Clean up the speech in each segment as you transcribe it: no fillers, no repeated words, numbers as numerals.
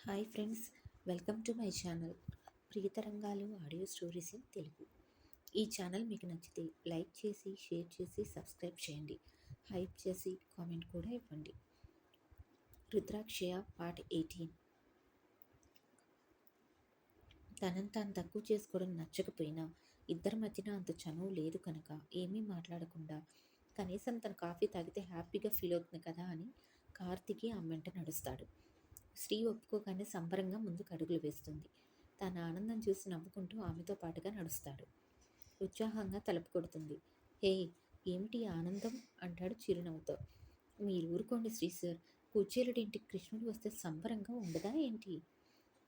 Hi friends, welcome to my channel Priyatarangalu audio stories in Telugu. ఈ channel మీకు నచ్చితే like చేసి, షేర్ చేసి, సబ్స్క్రైబ్ చేయండి. హైప్ చేసి కామెంట్ కూడా ఇవ్వండి. రుద్రాక్షయ పార్ట్ 18. తనని తాను తక్కువ చేసుకోవడం నచ్చకపోయినా ఇద్దరి మధ్యన అంత చనువు లేదు కనుక ఏమీ మాట్లాడకుండా కనీసం తను కాఫీ తాగితే హ్యాపీగా ఫీల్ అవుతుంది కదా అని కార్తికి ఆమె వెంట నడుస్తాడు. శ్రీ ఒప్పుకోగానే సంబరంగా ముందుకు అడుగులు వేస్తుంది. తన ఆనందం చూసి నవ్వుకుంటూ ఆమెతో పాటుగా నడుస్తాడు. ఉత్సాహంగా తలుపు కొడుతుంది. హే, ఏమిటి ఆనందం అంటాడు చిరునవ్వుతో. మీరు ఊరుకోండి శ్రీ సార్, కుచేలుడింటికి కృష్ణుడు వస్తే సంబరంగా ఉండదా ఏంటి?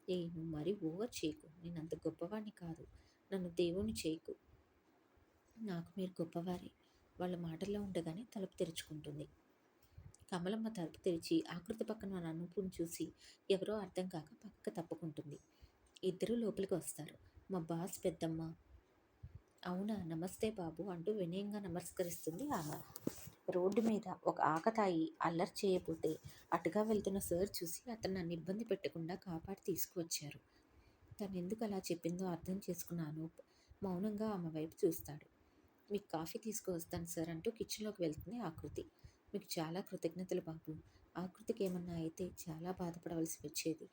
నువ్వు మరీ ఓవర్ చేయకు. నేను అంత గొప్పవాడిని కాదు. నన్ను దేవుణ్ణి చేయకు. నాకు మీరు గొప్పవారే. వాళ్ళ మాటల్లో ఉండగానే తలుపు తెరుచుకుంటుంది. కమలమ్మ తలుపు తెరిచి ఆకృతి పక్కన మన అనుపుని చూసి ఎవరో అర్థం కాక పక్కకు తప్పుకుంటుంది. ఇద్దరూ లోపలికి వస్తారు. మా బాస్ పెద్దమ్మ. అవునా, నమస్తే బాబు అంటూ వినయంగా నమస్కరిస్తుంది ఆమె. రోడ్డు మీద ఒక ఆకతాయి అల్లరి చేయబోతే అటుగా వెళ్తున్న సార్ చూసి అతను నన్ను ఇబ్బంది పెట్టకుండా కాపాడి తీసుకువచ్చారు. తను ఎందుకు అలా చెప్పిందో అర్థం చేసుకున్న అనూప్ మౌనంగా ఆమె వైపు చూస్తాడు. మీకు కాఫీ తీసుకువస్తాను సార్ అంటూ కిచెన్లోకి వెళ్తుంది ఆకృతి. మీకు చాలా కృతజ్ఞతలు బాబు. ఆకృతికి ఏమన్నా అయితే చాలా బాధపడవలసి వచ్చేది.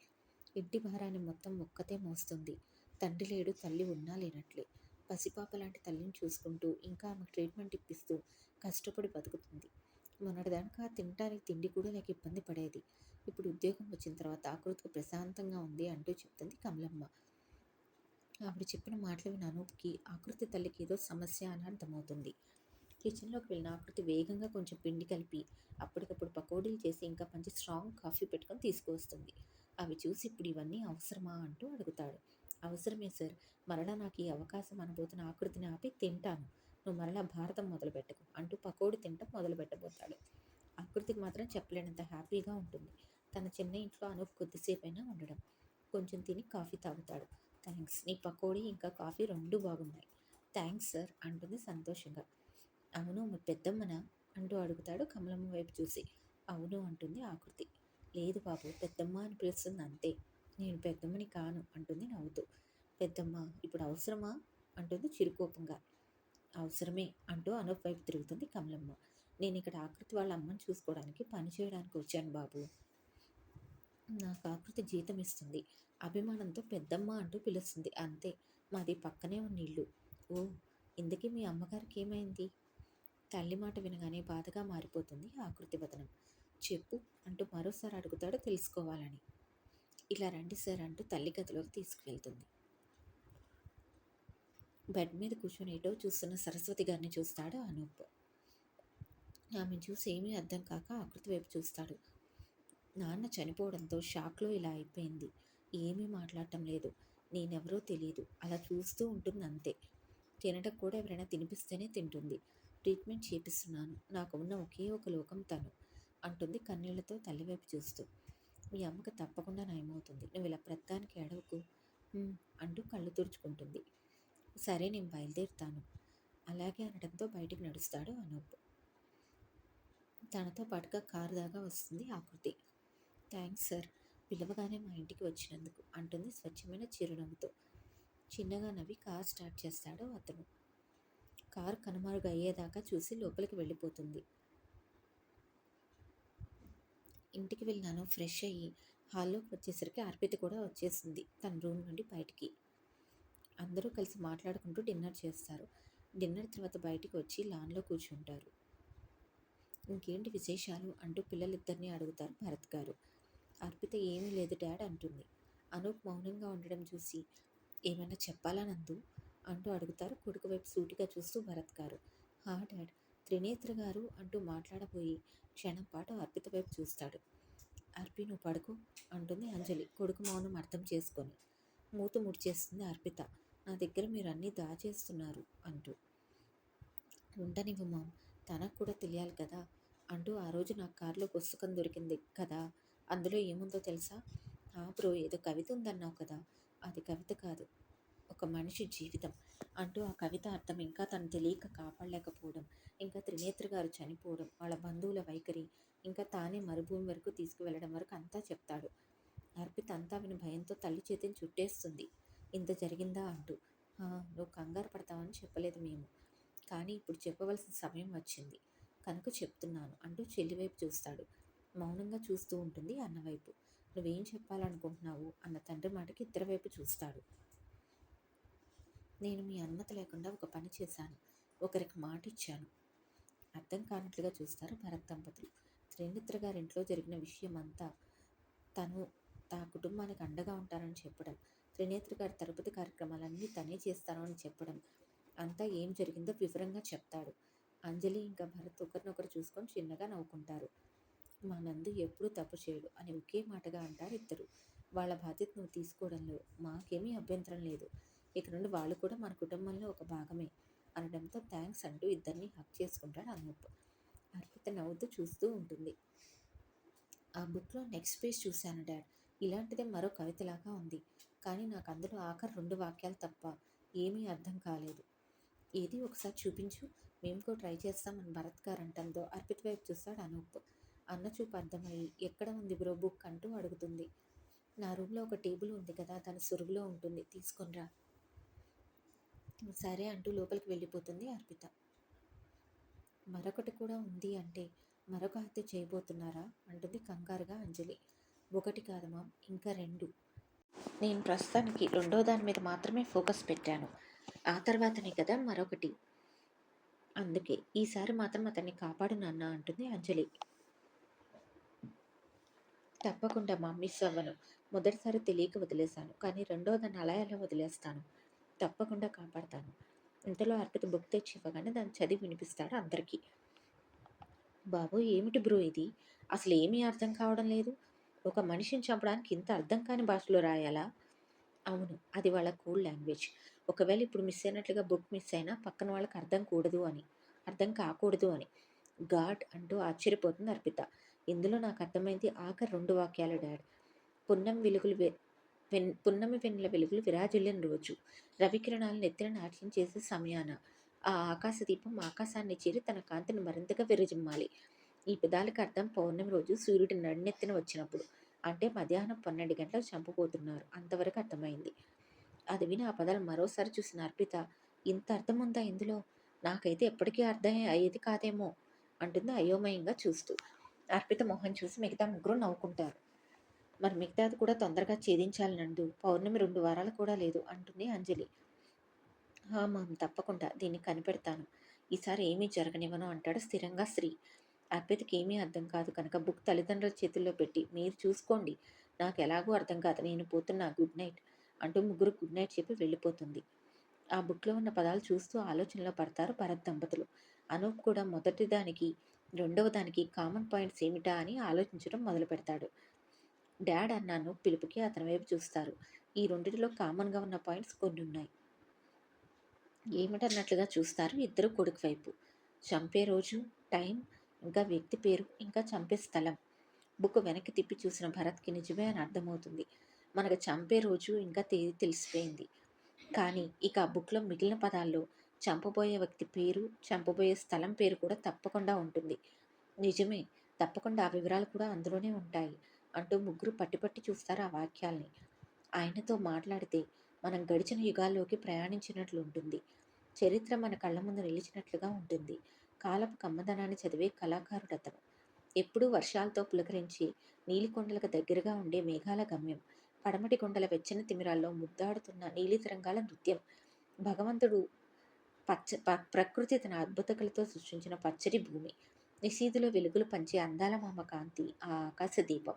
ఇంటి భారాన్ని మొత్తం ఒక్కతే మోస్తుంది. తండ్రి లేడు, తల్లి ఉన్నా లేనట్లే. పసిపాప లాంటి తల్లిని చూసుకుంటూ ఇంకా ఆమెకు ట్రీట్మెంట్ ఇప్పిస్తూ కష్టపడి బతుకుతుంది. మొన్నటిదాకా తినటానికి తిండి కూడా లేక ఇబ్బంది పడేది. ఇప్పుడు ఉద్యోగం వచ్చిన తర్వాత ఆకృతికి ప్రశాంతంగా ఉంది అంటూ చెప్తుంది కమలమ్మ. ఆవిడ చెప్పిన మాటలు విని అనూప్కి ఆకృతి తల్లికి ఏదో సమస్య అని అర్థమవుతుంది. కిచెన్లోకి వెళ్ళిన ఆకృతి వేగంగా కొంచెం పిండి కలిపి అప్పటికప్పుడు పకోడీలు చేసి ఇంకా మంచి స్ట్రాంగ్ కాఫీ పెట్టుకొని తీసుకువస్తుంది. అవి చూసి ఇప్పుడు ఇవన్నీ అవసరమా అంటూ అడుగుతాడు. అవసరమే సార్. మరలా నాకు ఈ అవకాశం అనబోతున్న ఆకృతిని ఆపి తింటాను. నువ్వు మరలా భారతం మొదలుపెట్టకు అంటూ పకోడీ తింటాం మొదలు పెట్టబోతాడు. ఆకృతికి మాత్రం చెప్పలేనంత హ్యాపీగా ఉంటుంది. తన చిన్న ఇంట్లో అనూప్ కొద్దిసేపైనా ఉండడం. కొంచెం తిని కాఫీ తాగుతాడు. థ్యాంక్స్, నీ పకోడీ ఇంకా కాఫీ రెండూ బాగున్నాయి. థ్యాంక్స్ సార్ అంటుంది సంతోషంగా. అవును, మీ పెద్దమ్మనా అంటూ అడుగుతాడు కమలమ్మ వైపు చూసి. అవును అంటుంది ఆకృతి. లేదు బాబు, పెద్దమ్మ అని పిలుస్తుంది అంతే. నేను పెద్దమ్మని కాను అంటుంది నవ్వుతూ. పెద్దమ్మ ఇప్పుడు అవసరమా అంటుంది చిరుకోపంగా. అవసరమే అంటూ అనూప్ వైపు తిరుగుతుంది కమలమ్మ. నేను ఇక్కడ ఆకృతి వాళ్ళ అమ్మని చూసుకోవడానికి పని చేయడానికి వచ్చాను బాబు. నాకు ఆకృతి జీతం ఇస్తుంది. అభిమానంతో పెద్దమ్మ అంటూ పిలుస్తుంది అంతే. మాది పక్కనే ఉన్న ఇల్లు. ఓ, ఇందుకీ మీ అమ్మగారికి ఏమైంది? తల్లి మాట వినగానే బాధగా మారిపోతుంది ఆకృతి వదనం. చెప్పు అంటూ మరోసారి అడుగుతాడు తెలుసుకోవాలని. ఇలా రండి సార్ అంటూ తల్లి గదిలోకి తీసుకువెళ్తుంది. బెడ్ మీద కూర్చొని ఏటో చూస్తున్న సరస్వతి గారిని చూస్తాడు అనూప్. ఆమెను చూసి ఏమీ అర్థం కాక ఆకృతి వైపు చూస్తాడు. నాన్న చనిపోవడంతో షాక్లో ఇలా అయిపోయింది. ఏమీ మాట్లాడటం లేదు. నేనెవరో తెలియదు. అలా చూస్తూ ఉంటుంది అంతే. తినటం కూడా ఎవరైనా తినిపిస్తేనే తింటుంది. ట్రీట్మెంట్ చేపిస్తున్నాను. నాకు ఉన్న ఒకే ఒక లోకం తను అంటుంది కన్నీళ్లతో తల్లివైపు చూస్తూ. మీ అమ్మకు తప్పకుండా నయమవుతుంది. నువ్వు ఇలా ప్రతిదానికి ఏడవకు అంటూ కళ్ళు తుడుచుకుంటుంది. సరే, నేను బయలుదేరుతాను. అలాగే అనడంతో బయటికి నడుస్తాడు అనూప్. తనతో పాటుగా కారు దాకా వస్తుంది ఆకృతి. థ్యాంక్స్ సార్, పిలవగానే మా ఇంటికి వచ్చినందుకు అంటుంది స్వచ్ఛమైన చిరునవ్వుతో. చిన్నగా నవ్వి కార్ స్టార్ట్ చేస్తాడు అతను. కారు కనుమరుగు అయ్యేదాకా చూసి లోపలికి వెళ్ళిపోతుంది. ఇంటికి వెళ్ళినాను. ఫ్రెష్ అయ్యి హాల్లోకి వచ్చేసరికి అర్పిత కూడా వచ్చేసింది తన రూమ్ నుండి బయటికి. అందరూ కలిసి మాట్లాడుకుంటూ డిన్నర్ చేస్తారు. డిన్నర్ తర్వాత బయటికి వచ్చి లాన్లో కూర్చుంటారు. ఇంకేంటి విశేషాలు అంటూ పిల్లలిద్దరినీ అడుగుతారు భరత్ గారు. అర్పిత ఏమీ లేదు డాడ్ అంటుంది. అనూప్ మౌనంగా ఉండడం చూసి ఏమైనా చెప్పాలా నందు అంటూ అడుగుతారు కొడుకు వైపు సూటిగా చూస్తూ భరత్ గారు. హా డాడ్, త్రినేత్ర గారు అంటూ మాట్లాడబోయి క్షణం పాటు అర్పిత వైపు చూస్తాడు. అర్పి, నువ్వు పడుకో అంటుంది అంజలి కొడుకు మౌనం అర్థం చేసుకొని. మూత ముడిచేస్తుంది అర్పిత. నా దగ్గర మీరు అన్నీ దాచేస్తున్నారు అంటూ. ఉండనివ్వు మామ్, తనకు కూడా తెలియాలి కదా అంటూ ఆ రోజు నా కారులో పుస్తకం దొరికింది కదా, అందులో ఏముందో తెలుసా? బ్రో, ఏదో కవిత ఉందన్నావు కదా, అది కవిత కాదు, ఒక మనిషి జీవితం అంటూ ఆ కవిత అర్థం ఇంకా తను తెలియక కాపాడలేకపోవడం, ఇంకా త్రినేత్ర గారు చనిపోవడం, వాళ్ళ బంధువుల వైఖరి, ఇంకా తానే మరుభూమి వరకు తీసుకువెళ్ళడం వరకు అంతా చెప్తాడు. అర్పిత అంతా విని భయంతో తల్లి చేతిని చుట్టేస్తుంది. ఇంత జరిగిందా అంటూ. నువ్వు కంగారు పడతావని చెప్పలేదు మేము. కానీ ఇప్పుడు చెప్పవలసిన సమయం వచ్చింది కనుక చెప్తున్నాను అంటూ చెల్లి వైపు చూస్తాడు. మౌనంగా చూస్తూ ఉంటుంది అన్నవైపు. నువ్వేం చెప్పాలనుకుంటున్నావు అన్న తండ్రి మాటకి ఇద్దరి వైపు చూస్తాడు. నేను మీ అనుమతి లేకుండా ఒక పని చేశాను. ఒకరికి మాట ఇచ్చాను. అర్థం కానట్లుగా చూస్తారు భరత్ దంపతులు. త్రినేత్ర గారింట్లో జరిగిన విషయం అంతా తను కుటుంబానికి అండగా ఉంటానని చెప్పడం, త్రినేత్ర గారి తరపుతి కార్యక్రమాలన్నీ తనే చేస్తాను అని చెప్పడం, అంతా ఏం జరిగిందో వివరంగా చెప్తాడు. అంజలి ఇంకా భరత్ ఒకరినొకరు చూసుకొని చిన్నగా నవ్వుకుంటారు. మా నందు ఎప్పుడూ తప్పు చేయడు అని ఒకే మాటగా అంటారు ఇద్దరు. వాళ్ళ బాధ్యత నువ్వు తీసుకోవడంలో మాకేమీ అభ్యంతరం లేదు. ఇక నుండి వాళ్ళు కూడా మన కుటుంబంలో ఒక భాగమే అనడంతో థ్యాంక్స్ అంటూ ఇద్దరిని హక్ చేసుకుంటాడు అనూప్. అర్పిత నవ్వుతూ చూస్తూ ఉంటుంది. ఆ బుక్లో నెక్స్ట్ పేజ్ చూశాను డాడ్. ఇలాంటిదే మరో కవితలాగా ఉంది. కానీ నాకు అందులో ఆఖరి 2 వాక్యాలు తప్ప ఏమీ అర్థం కాలేదు. ఏది ఒకసారి చూపించు, మేము కూడా ట్రై చేస్తామని భరత్ గారు అంటంతో అర్పిత వైపు చూస్తాడు అనూప్. అన్న చూపు అర్థమయ్యి ఎక్కడ ఉంది బ్రో బుక్ అంటూ అడుగుతుంది. నా రూమ్లో ఒక టేబుల్ ఉంది కదా, దాని సురుగులో ఉంటుంది, తీసుకొనిరా. సరే అంటూ లోపలికి వెళ్ళిపోతుంది అర్పిత. మరొకటి కూడా ఉంది అంటే మరొక హత్య చేయబోతున్నారా అంటుంది కంగారుగా అంజలి. ఒకటి కాదమ్మా, ఇంకా 2. నేను ప్రస్తుతానికి రెండో దాని మీద మాత్రమే ఫోకస్ పెట్టాను. ఆ తర్వాతనే కదా మరొకటి. అందుకే ఈసారి మాత్రం అతన్ని కాపాడు నాన్న అంటుంది అంజలి. తప్పకుండా మా మిస్ అవ్వను. మొదటిసారి తెలియక వదిలేశాను, కానీ రెండో దాన్ని అలా ఎలా వదిలేస్తాను. తప్పకుండా కాపాడతాను. ఇంతలో అర్పిత బుక్ తెచ్చి ఇవ్వగానే దాన్ని చదివి వినిపిస్తాడు అందరికీ. బాబు ఏమిటి బ్రో ఇది, అసలు ఏమీ అర్థం కావడం లేదు. ఒక మనిషిని చంపడానికి ఇంత అర్థం కాని భాషలో రాయాలా? అవును, అది వాళ్ళ కూల్ లాంగ్వేజ్. ఒకవేళ ఇప్పుడు మిస్ అయినట్లుగా బుక్ మిస్ అయినా పక్కన వాళ్ళకి అర్థం కాకూడదు అని. గాడ్ అంటూ ఆశ్చర్యపోతుంది అర్పిత. ఇందులో నాకు అర్థమైంది ఆఖరి 2 వాక్యాలు డాడ్. పున్నమి వెన్నెల వెలుగులు విరాజిల్లిన రోజు, రవికిరణాలు నెత్తిన నాట్యం చేసే సమయాన ఆ ఆకాశదీపం ఆకాశాన్ని చేరి తన కాంతిని మరింతగా విరజిమ్మాలి. ఈ పెదాలకు అర్థం పౌర్ణమి రోజు సూర్యుడి నడినెత్తిన వచ్చినప్పుడు, అంటే మధ్యాహ్నం 12 గంటలకు చంపబోతున్నారు. అంతవరకు అర్థమైంది. అది విని ఆ పదాలు మరోసారి చూసిన అర్పిత, ఇంత అర్థం ఉందా ఇందులో? నాకైతే ఎప్పటికీ అర్థం అయ్యేది కాదేమో అంటుంది అయోమయంగా చూస్తూ. అర్పిత మొహం చూసి మిగతా ముగ్గురు నవ్వుకుంటారు. మరి మిగతాది కూడా తొందరగా ఛేదించాలి నందు. పౌర్ణమి 2 వారాలు కూడా లేదు అంటుంది అంజలి. మామ్, తప్పకుండా దీన్ని కనిపెడతాను. ఈసారి ఏమీ జరగనివ్వను అంటాడు స్థిరంగా శ్రీ. అర్పితకి ఏమీ అర్థం కాదు కనుక బుక్ తల్లిదండ్రుల చేతుల్లో పెట్టి మీరు చూసుకోండి, నాకు ఎలాగూ అర్థం కాదు, నేను పోతున్నా, గుడ్ నైట్ అంటూ ముగ్గురు గుడ్ నైట్ చెప్పి వెళ్ళిపోతుంది. ఆ బుక్లో ఉన్న పదాలు చూస్తూ ఆలోచనలో పడతారు భరత్ దంపతులు. అనూప్ కూడా మొదటి దానికి రెండవ దానికి కామన్ పాయింట్స్ ఏమిటా అని ఆలోచించడం మొదలు పెడతాడు. డాడ్ అన్నాను పిలుపుకి అతని వైపు చూస్తారు. ఈ రెండిటిలో కామన్గా ఉన్న పాయింట్స్ కొన్ని ఉన్నాయి. ఏమిటన్నట్లుగా చూస్తారు ఇద్దరు కొడుకు వైపు. చంపే రోజు, టైం, ఇంకా వ్యక్తి పేరు, ఇంకా చంపే స్థలం. బుక్ వెనక్కి తిప్పి చూసిన భరత్కి నిజమే అని అర్థమవుతుంది. మనకు చంపే రోజు ఇంకా తేదీ తెలిసిపోయింది. కానీ ఇక ఆ బుక్లో మిగిలిన పదాల్లో చంపబోయే వ్యక్తి పేరు, చంపబోయే స్థలం పేరు కూడా తప్పకుండా ఉంటుంది. నిజమే, తప్పకుండా ఆ వివరాలు కూడా అందులోనే ఉంటాయి అంటూ ముగ్గురు పట్టి చూస్తారు ఆ వాక్యాల్ని. ఆయనతో మాట్లాడితే మనం గడిచిన యుగాల్లోకి ప్రయాణించినట్లు ఉంటుంది. చరిత్ర మన కళ్ళ ముందు నిలిచినట్లుగా ఉంటుంది. కాలపు కమ్మదనాన్ని చదివే కళాకారుడతను. ఎప్పుడూ వర్షాలతో పులకరించి నీలికొండలకు దగ్గరగా ఉండే మేఘాల గమ్యం. పడమటి కొండల వెచ్చని తిమిరాల్లో ముద్దాడుతున్న నీలి తరంగాల నృత్యం. భగవంతుడు ప్రకృతి తన అద్భుతకలతో సృష్టించిన పచ్చడి భూమి. నిశీధిలో వెలుగులు పంచే అందాల మామ కాంతి ఆ ఆకాశ దీపం.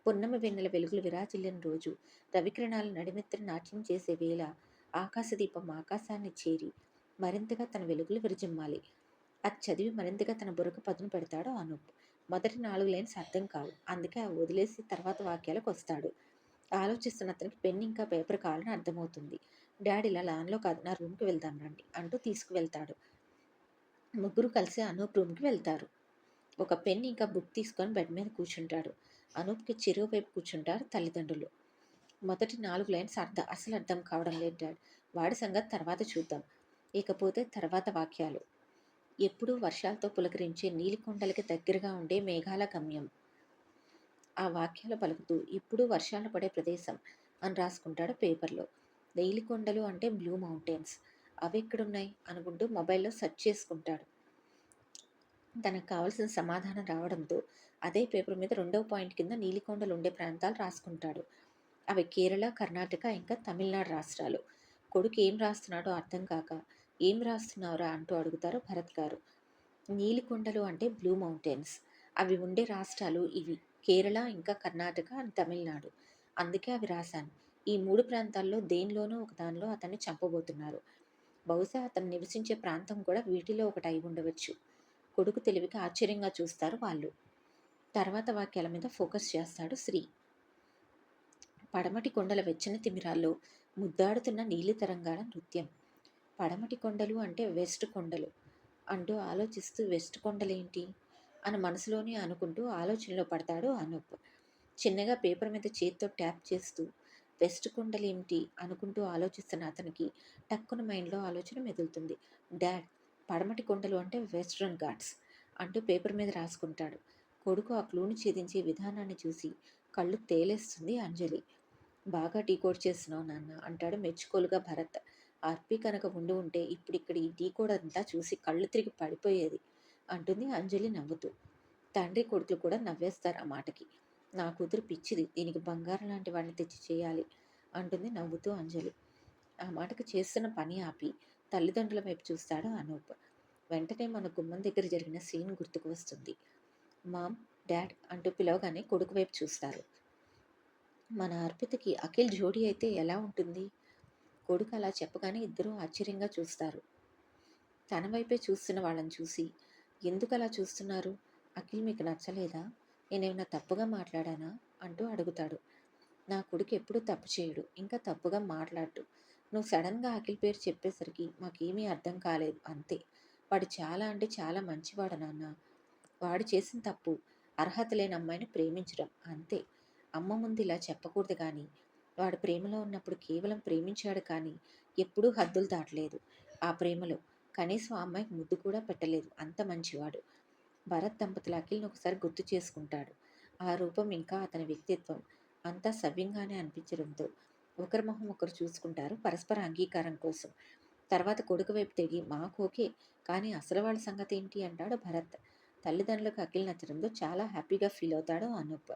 పున్నమి వెన్నెల వెలుగులు విరాజిల్లిన రోజు, రవికిరణాలు నడినెత్తిన నాట్యం చేసే వేళ ఆకాశదీపం ఆకాశాన్ని చేరి మరింతగా తన వెలుగులు విరజిమ్మాలి. అది చదివి మరింతగా తన బుర్రకు పదును పెడతాడు అనూప్. మొదటి 4 లైన్స్ అర్థం కావు, అందుకే ఆ వదిలేసి తర్వాత వాక్యాలకు వస్తాడు. ఆలోచిస్తున్న అతనికి పెన్ ఇంకా పేపర్ కావాలని అర్థమవుతుంది. డాడీ ఇలా లాన్లో కాదు, నా రూమ్కి వెళ్దాం రండి అంటూ తీసుకువెళ్తాడు. ముగ్గురు కలిసి అనూప్ రూమ్కి వెళ్తారు. ఒక పెన్ ఇంకా బుక్ తీసుకొని బెడ్ మీద కూర్చుంటాడు. అనూప్కి చెరువు వైపు కూర్చుంటారు తల్లిదండ్రులు. మొదటి 4 లైన్స్ అసలు అర్థం కావడం లేదు డాడ్, వాడి సంగతి తర్వాత చూద్దాం. ఇకపోతే తర్వాత వాక్యాలు. ఎప్పుడూ వర్షాలతో పులకరించే నీలికొండలకి దగ్గరగా ఉండే మేఘాల గమ్యం. ఆ వాక్యాలు పలుకుతూ ఇప్పుడు వర్షాలు పడే ప్రదేశం అని రాసుకుంటాడు పేపర్‌లో. నీలికొండలు అంటే బ్లూ మౌంటైన్స్. అవెక్కడున్నాయి అనుకుంటూ మొబైల్‌లో సెర్చ్ చేసుకుంటాడు. తనకు కావాల్సిన సమాధానం రావడంతో అదే పేపర్ మీద రెండవ పాయింట్ కింద నీలికొండలు ఉండే ప్రాంతాలు రాసుకుంటాడు. అవి కేరళ, కర్ణాటక ఇంకా తమిళనాడు రాష్ట్రాలు. కొడుకు ఏం రాస్తున్నాడో అర్థం కాక, "ఏం రాస్తున్నావురా?" అంటూ అడుగుతారు భరత్ గారు. నీలికొండలు అంటే బ్లూ మౌంటైన్స్. అవి ఉండే రాష్ట్రాలు ఇవి. కేరళ, ఇంకా కర్ణాటక అండ్ తమిళనాడు. అందుకే అవి రాశాను. ఈ 3 ప్రాంతాల్లో దేనిలోనో ఒక దానిలో అతన్ని చంపబోతున్నారు. బహుశా అతను నివసించే ప్రాంతం కూడా వీటిలో ఒకటి అయి ఉండవచ్చు. కొడుకు తెలివికి ఆశ్చర్యంగా చూస్తారు వాళ్ళు. తర్వాత వాక్యాల మీద ఫోకస్ చేస్తాడు శ్రీ. పడమటి కొండల వెచ్చని తిమిరాల్లో ముద్దాడుతున్న నీలి తరంగాల నృత్యం. పడమటి కొండలు అంటే వెస్ట్ కొండలు అంటూ ఆలోచిస్తూ వెస్ట్ కొండలేంటి అని మనసులోనే అనుకుంటూ ఆలోచనలో పడతాడు అనూప్. చిన్నగా పేపర్ మీద చేత్తో ట్యాప్ చేస్తూ వెస్ట్ కొండలేమిటి అనుకుంటూ ఆలోచిస్తున్న అతనికి టక్కున మైండ్లో ఆలోచన మెదులుతుంది. డాడ్, పడమటి కొండలు అంటే వెస్ట్రన్ ఘాట్స్ అంటూ పేపర్ మీద రాసుకుంటాడు. కొడుకు ఆ క్లూని ఛేదించే విధానాన్ని చూసి కళ్ళు తేలేస్తుంది అంజలి. బాగా డీకోడ్ చేస్తున్నావు నాన్న అంటాడు మెచ్చుకోలుగా భరత్. ఆర్పి కనుక ఉండి ఉంటే ఇప్పుడిక్కడ ఈ డీకోడ్ అంతా చూసి కళ్ళు తిరిగి పడిపోయేది అంటుంది అంజలి నవ్వుతూ. తండ్రి కొడుకులు కూడా నవ్వేస్తారు ఆ మాటకి. నా కూతురు పిచ్చిది, దీనికి బంగారం లాంటి వాడిని తెచ్చి చేయాలి అంటుంది నవ్వుతూ అంజలి. ఆ మాటకు చేస్తున్న పని ఆపి తల్లిదండ్రుల వైపు చూస్తాడు అనూప్. వెంటనే మన గుమ్మం దగ్గర జరిగిన సీన్ గుర్తుకు వస్తుంది. మామ్, డాడ్ అంటూ పిలవగానే కొడుకు వైపు చూస్తారు. మన అర్పితకి అఖిల్ జోడీ అయితే ఎలా ఉంటుంది? కొడుకు అలా చెప్పగానే ఇద్దరూ ఆశ్చర్యంగా చూస్తారు. తన వైపే చూస్తున్న వాళ్ళని చూసి, ఎందుకలా చూస్తున్నారు? అఖిల్ మీకు నచ్చలేదా? నేనేమైనా తప్పుగా మాట్లాడానా? అంటూ అడుగుతాడు. నా కొడుకు ఎప్పుడూ తప్పు చేయడు, ఇంకా తప్పుగా మాట్లాడు. నువ్వు సడన్గా అఖిల్ పేరు చెప్పేసరికి మాకేమీ అర్థం కాలేదు అంతే. వాడు చాలా అంటే చాలా మంచివాడు నాన్న. వాడు చేసిన తప్పు అర్హత లేని అమ్మాయిని ప్రేమించడం అంతే. అమ్మ ముందు ఇలా చెప్పకూడదు కానీ వాడు ప్రేమలో ఉన్నప్పుడు కేవలం ప్రేమించాడు కానీ ఎప్పుడూ హద్దులు దాటలేదు. ఆ ప్రేమలో కనీసం ఆ అమ్మాయికి ముద్దు కూడా పెట్టలేదు. అంత మంచివాడు. భరత్ దంపతులు అఖిల్ని ఒకసారి గుర్తు చేసుకుంటాడు. ఆ రూపం ఇంకా అతని వ్యక్తిత్వం అంతా సవ్యంగానే అనిపించడంతో ఒకరి మొహం ఒకరు చూసుకుంటారు పరస్పర అంగీకారం కోసం. తర్వాత కొడుకు వైపు తిరిగి మాకు ఓకే, కానీ అసలు వాళ్ళ సంగతి ఏంటి అంటాడు భరత్. తల్లిదండ్రులకు అఖిల్ నచ్చడంతో చాలా హ్యాపీగా ఫీల్ అవుతాడు అనూప్.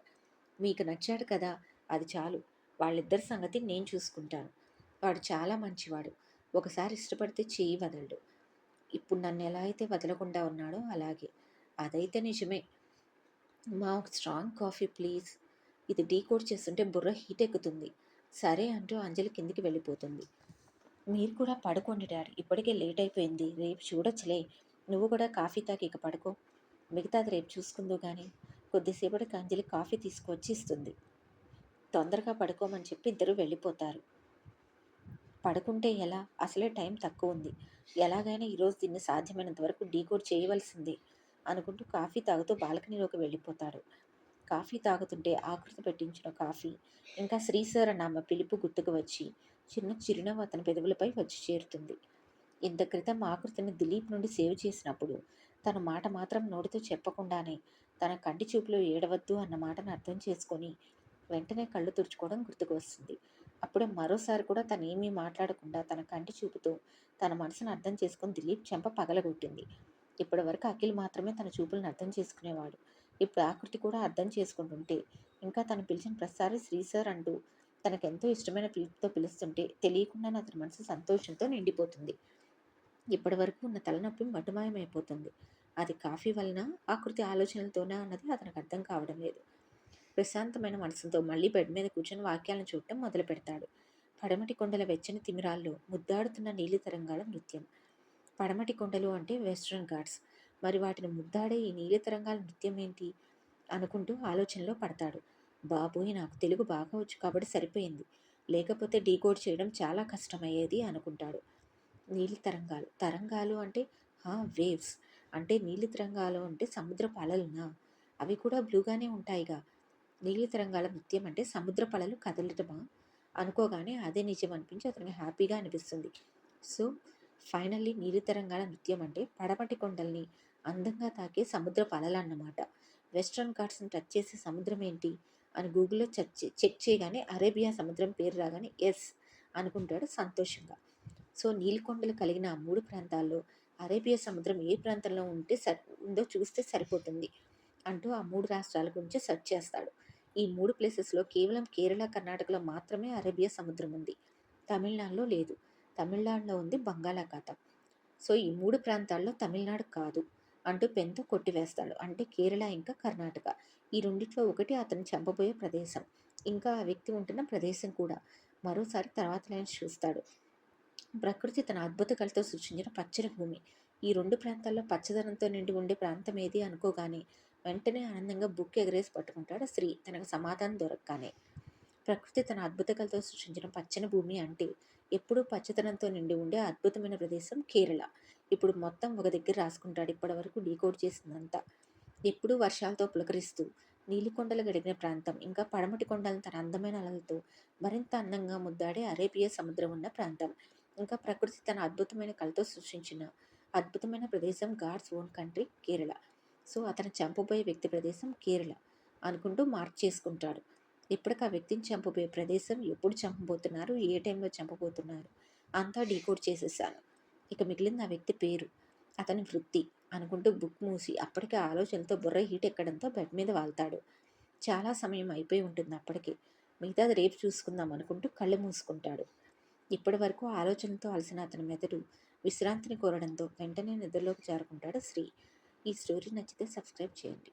మీకు నచ్చాడు కదా, అది చాలు. వాళ్ళిద్దరి సంగతి నేను చూసుకుంటాను. వాడు చాలా మంచివాడు. ఒకసారి ఇష్టపడితే చెయ్యి వదలడు. ఇప్పుడు నన్ను ఎలా అయితే వదలకుండా ఉన్నాడో అలాగే. అదైతే నిజమే. మా ఒక స్ట్రాంగ్ కాఫీ ప్లీజ్. ఇది డీకోడ్ చేస్తుంటే బుర్ర హీట్ ఎక్కుతుంది. సరే అంటూ అంజలి కిందికి వెళ్ళిపోతుంది. మీరు కూడా పడుకోండి డాడీ, ఇప్పటికే లేట్ అయిపోయింది. రేపు చూడొచ్చులే. నువ్వు కూడా కాఫీ తాగి ఇక పడుకో. మిగతాది రేపు చూసుకుందువు గాని. కొద్దిసేపటికి అంజలి కాఫీ తీసుకొచ్చి ఇస్తుంది. తొందరగా పడుకోమని చెప్పి ఇద్దరు వెళ్ళిపోతారు. పడుకుంటే ఎలా? అసలే టైం తక్కువ ఉంది. ఎలాగైనా ఈరోజు దీన్ని సాధ్యమైనంత వరకు డీకోడ్ చేయవలసిందే అనుకుంటూ కాఫీ తాగుతూ బాల్కనీలోకి వెళ్ళిపోతాడు. కాఫీ తాగుతుంటే ఆకృతి పెట్టించిన కాఫీ, ఇంకా శ్రీశర్ అన్న ఆమె పిలుపు గుర్తుకు వచ్చి చిన్న చిరునవ్వు అతని పెదవులపై వచ్చి చేరుతుంది. ఇంత క్రితం ఆకృతిని దిలీప్ నుండి సేవ్ చేసినప్పుడు తన మాట మాత్రం నోటితో చెప్పకుండానే తన కంటి చూపులో ఏడవద్దు అన్న మాటను అర్థం చేసుకొని వెంటనే కళ్ళు తుడుచుకోవడం గుర్తుకు వస్తుంది. అప్పుడే మరోసారి కూడా తను ఏమీ మాట్లాడకుండా తన కంటి చూపుతో తన మనసును అర్థం చేసుకుని దిలీప్ చెంప పగలగొట్టింది. ఇప్పటి వరకు అఖిల్ మాత్రమే తన చూపులను అర్థం చేసుకునేవాడు. ఇప్పుడు ఆకృతి కూడా అర్థం చేసుకుంటుంటే, ఇంకా తను పిలిచిన ప్రతిసారి శ్రీసర్ అంటూ తనకెంతో ఇష్టమైన పిలుపుతో పిలుస్తుంటే తెలియకుండానే అతని మనసు సంతోషంతో నిండిపోతుంది. ఇప్పటి వరకు ఉన్న తలనొప్పి మటుమాయమైపోతుంది. అది కాఫీ వలన, ఆకృతి ఆలోచనలతోనా అన్నది అతనికి అర్థం కావడం లేదు. ప్రశాంతమైన మనసుతో మళ్ళీ బెడ్ మీద కూర్చొని వాక్యాలను చూడటం మొదలు పెడతాడు. పడమటి కొండల వెచ్చని తిమిరాల్లో ముద్దాడుతున్న నీలి తరంగాల నృత్యం. పడమటి కొండలు అంటే వెస్ట్రన్ ఘాట్స్. మరి వాటిని ముద్దాడే ఈ నీలి తరంగాల నృత్యం ఏంటి అనుకుంటూ ఆలోచనలో పడతాడు. బాబోయ్, నాకు తెలుగు బాగా వచ్చు కాబట్టి సరిపోయింది. లేకపోతే డీకోడ్ చేయడం చాలా కష్టమయ్యేది అనుకుంటాడు. నీలి తరంగాలు. తరంగాలు అంటే వేవ్స్. అంటే నీలి తరంగాలు అంటే సముద్రపు అలలునా? అవి కూడా బ్లూగానే ఉంటాయిగా. నీలి తరంగాల నృత్యం అంటే సముద్రపు అలలు కదలటమా? అనుకోగానే అదే నిజం అనిపించి అతనికి హ్యాపీగా అనిపిస్తుంది. సో ఫైనల్లీ నీలి తరంగాల నృత్యం అంటే పడమటి కొండల్ని అందంగా తాకే సముద్రపు అలలన్నమాట. వెస్ట్రన్ ఘాట్స్‌ని టచ్ చేసే సముద్రం ఏంటి అని గూగుల్‌లో చెక్ చేయగానే అరేబియా సముద్రం పేరు రాగానే యెస్ అనుకుంటాడు సంతోషంగా. సో, నీలికొండలు కలిగిన ఆ 3 ప్రాంతాల్లో అరేబియా సముద్రం ఏ ప్రాంతంలో ఉందో చూస్తే సరిపోతుంది అంటూ ఆ 3 రాష్ట్రాల గురించి సెర్చ్ చేస్తాడు. ఈ 3 ప్లేసెస్‌లో కేవలం కేరళ, కర్ణాటకలో మాత్రమే అరేబియా సముద్రం ఉంది. తమిళనాడులో లేదు. తమిళనాడులో ఉంది బంగాళాఖాతం. సో, ఈ 3 ప్రాంతాల్లో తమిళనాడు కాదు అంటూ పెన్‌తో కొట్టివేస్తాడు. అంటే కేరళ ఇంకా కర్ణాటక. ఈ రెండిట్లో ఒకటి అతను చంపబోయే ప్రదేశం. ఇంకా ఆ వ్యక్తి ఉంటున్న ప్రదేశం కూడా. మరోసారి తర్వాత లైన్స్ చూస్తాడు. ప్రకృతి తన అద్భుత కళతో సృష్టించిన పచ్చని భూమి. ఈ 2 ప్రాంతాల్లో పచ్చదనంతో నిండి ఉండే ప్రాంతం ఏది అనుకోగానే వెంటనే ఆనందంగా బుక్ ఎగరేసి పట్టుకుంటాడు శ్రీ తనకు సమాధానం దొరకగానే. ప్రకృతి తన అద్భుత కళతో సృష్టించిన పచ్చని భూమి అంటే ఎప్పుడూ పచ్చదనంతో నిండి ఉండే అద్భుతమైన ప్రదేశం కేరళ. ఇప్పుడు మొత్తం ఒక దగ్గర రాసుకుంటాడు ఇప్పటివరకు డీకోడ్ చేసిందంతా. ఎప్పుడూ వర్షాలతో పులకరిస్తూ నీలికొండలు గడిగిన ప్రాంతం, ఇంకా పడమటి కొండలను తన అందమైన అలలతో మరింత అందంగా ముద్దాడే అరేబియా సముద్రం ఉన్న ప్రాంతం, ఇంకా ప్రకృతి తన అద్భుతమైన కళతో సృష్టించిన అద్భుతమైన ప్రదేశం God's own country Kerala. So, అతను చంపబోయే వ్యక్తి ప్రదేశం కేరళ అనుకుంటూ మార్క్ చేసుకుంటాడు. ఇప్పటికి ఆ వ్యక్తిని చంపబోయే ప్రదేశం, ఎప్పుడు చంపబోతున్నారు, ఏ టైంలో చంపబోతున్నారు అంతా డీకోడ్ చేసేసాను. ఇక మిగిలింది ఆ వ్యక్తి పేరు, అతని వృత్తి అనుకుంటూ బుక్ మూసి అప్పటికే ఆలోచనలతో బుర్ర హీట్ ఎక్కడంతో బెడ్ మీద వాళ్తాడు. చాలా సమయం అయిపోయి ఉంటుంది అప్పటికి. మిగతాది రేపు చూసుకుందాం అనుకుంటూ కళ్ళు మూసుకుంటాడు. ఇప్పటి వరకు ఆలోచనలతో అలసిన అతని మెదడు విశ్రాంతిని కోరడంతో వెంటనే నిద్రలోకి జారుకుంటాడు శ్రీ. ఈ స్టోరీ నచ్చితే సబ్స్క్రైబ్ చేయండి.